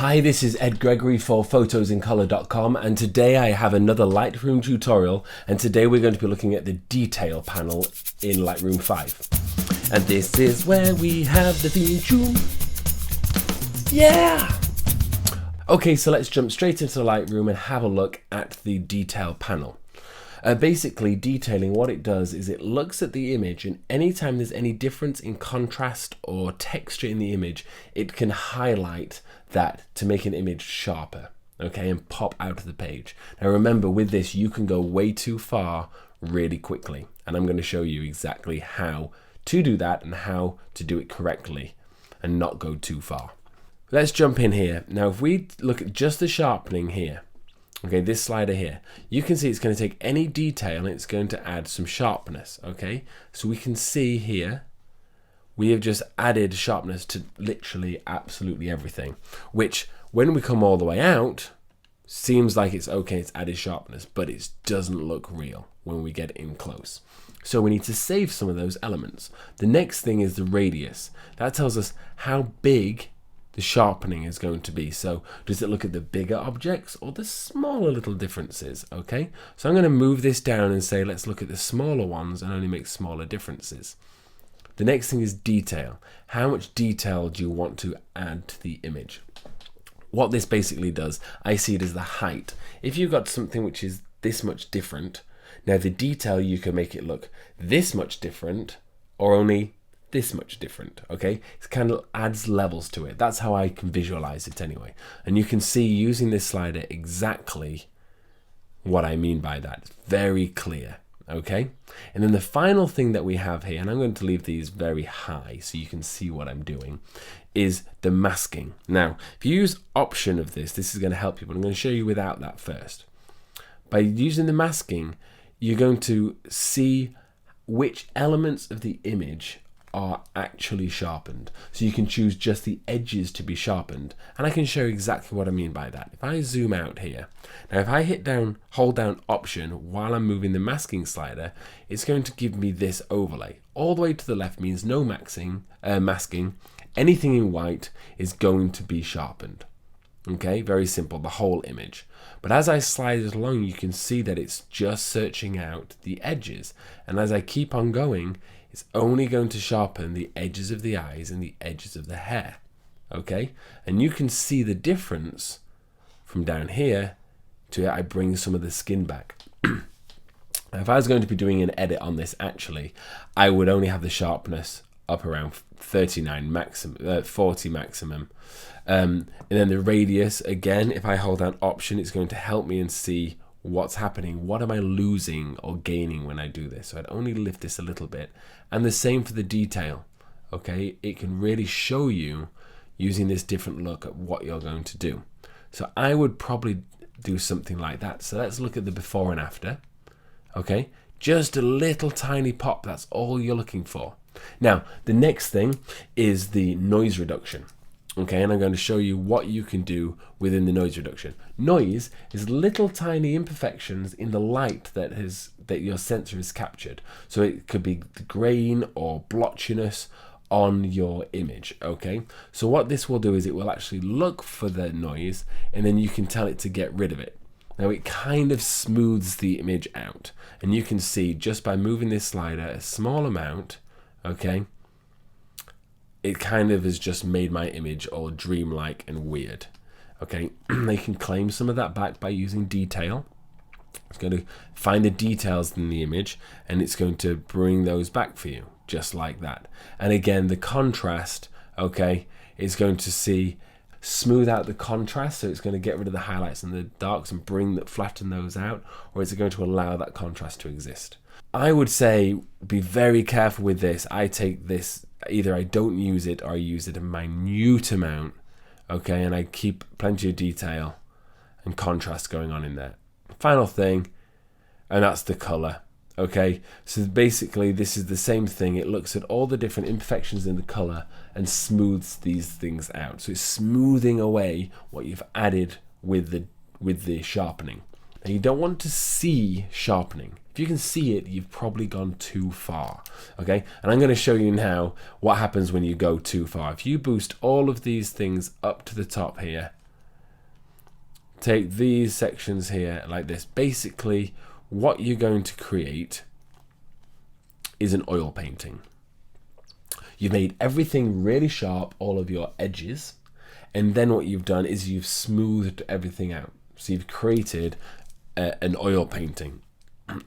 Hi, this is Ed Gregory for photosincolor.com, and today I have another Lightroom tutorial, and today we're going to be looking at the detail panel in Lightroom 5. And this is where we have the theme tune. Yeah! Okay, so let's jump straight into Lightroom and have a look at the detail panel. Basically, detailing, what it does is it looks at the image, and anytime there's any difference in contrast or texture in the image, it can highlight that to make an image sharper, okay, and pop out of the page. Now remember, with this you can go way too far really quickly, and I'm going to show you exactly how to do that and how to do it correctly and not go too far. Let's jump in here. Now if we look at just the sharpening here, okay, this slider here, you can see it's going to take any detail and it's going to add some sharpness, okay? So we can see here, we have just added sharpness to literally absolutely everything, which when we come all the way out, seems like it's okay, it's added sharpness, but it doesn't look real when we get in close. So we need to save some of those elements. The next thing is the radius. That tells us how big the sharpening is going to be. So does it look at the bigger objects or the smaller little differences? Okay, so I'm going to move this down and say let's look at the smaller ones and only make smaller differences. The next thing is detail. How much detail do you want to add to the image? What this basically does, I see it as the height. If you've got something which is this much different, now the detail, you can make it look this much different or only this much different, okay? It kind of adds levels to it. That's how I can visualize it anyway. And you can see using this slider exactly what I mean by that. It's very clear, okay? And then the final thing that we have here, and I'm going to leave these very high so you can see what I'm doing, is the masking. Now, if you use option of this is going to help you, but I'm going to show you without that first. By using the masking, you're going to see which elements of the image are actually sharpened. So you can choose just the edges to be sharpened. And I can show you exactly what I mean by that. If I zoom out here, now if I hold down option while I'm moving the masking slider, it's going to give me this overlay. All the way to the left means no masking. Anything in white is going to be sharpened. Okay, very simple, the whole image. But as I slide it along, you can see that it's just searching out the edges. And as I keep on going, it's only going to sharpen the edges of the eyes and the edges of the hair, okay? And you can see the difference from down here to I bring some of the skin back. If I was going to be doing an edit on this, actually, I would only have the sharpness up around 39 maximum, 40 maximum. And then the radius, again, if I hold down option, it's going to help me and see what's happening, what am I losing or gaining when I do this. So I'd only lift this a little bit. And the same for the detail, okay? It can really show you using this different look at what you're going to do. So I would probably do something like that. So let's look at the before and after, okay? Just a little tiny pop, that's all you're looking for. Now, the next thing is the noise reduction. Okay, and I'm going to show you what you can do within the noise reduction. Noise is little tiny imperfections in the light that your sensor has captured. So it could be the grain or blotchiness on your image, okay? So what this will do is it will actually look for the noise and then you can tell it to get rid of it. Now it kind of smooths the image out, and you can see just by moving this slider a small amount, okay, it kind of has just made my image all dreamlike and weird. Okay, they can claim some of that back by using detail. It's going to find the details in the image and it's going to bring those back for you, just like that. And again, the contrast, okay, is going to smooth out the contrast, so it's going to get rid of the highlights and the darks and flatten those out, or is it going to allow that contrast to exist? I would say be very careful with this. I take this, either I don't use it or I use it a minute amount, okay, and I keep plenty of detail and contrast going on in there. Final thing, and that's the color, okay? So basically this is the same thing. It looks at all the different imperfections in the color and smooths these things out. So it's smoothing away what you've added with the sharpening. Now you don't want to see sharpening. If you can see it, you've probably gone too far, okay? And I'm going to show you now what happens when you go too far. If you boost all of these things up to the top here, take these sections here like this. Basically, what you're going to create is an oil painting. You've made everything really sharp, all of your edges, and then what you've done is you've smoothed everything out. So you've created an oil painting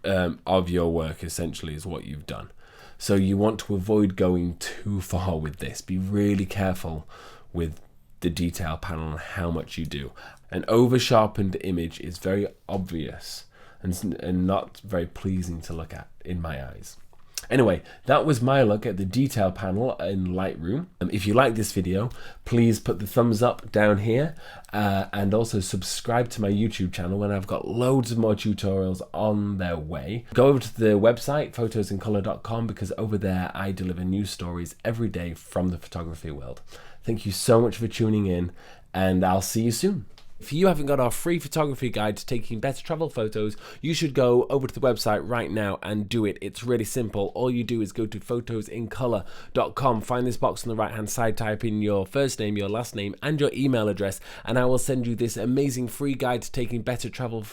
of your work, essentially, is what you've done. So you want to avoid going too far with this. Be really careful with the detail panel and how much you do. An over sharpened image is very obvious and not very pleasing to look at in my eyes. Anyway, that was my look at the detail panel in Lightroom. If you like this video, please put the thumbs up down here and also subscribe to my YouTube channel when I've got loads of more tutorials on their way. Go over to the website, photosincolor.com, because over there I deliver news stories every day from the photography world. Thank you so much for tuning in, and I'll see you soon. If you haven't got our free photography guide to taking better travel photos, you should go over to the website right now and do it. It's really simple. All you do is go to photosincolor.com, find this box on the right hand side, type in your first name, your last name, and your email address, and I will send you this amazing free guide to taking better travel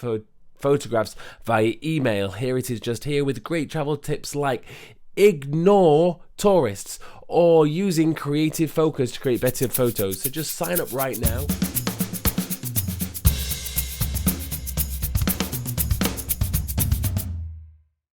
photographs via email. Here it is, just here, with great travel tips like ignore tourists or using creative focus to create better photos. So just sign up right now.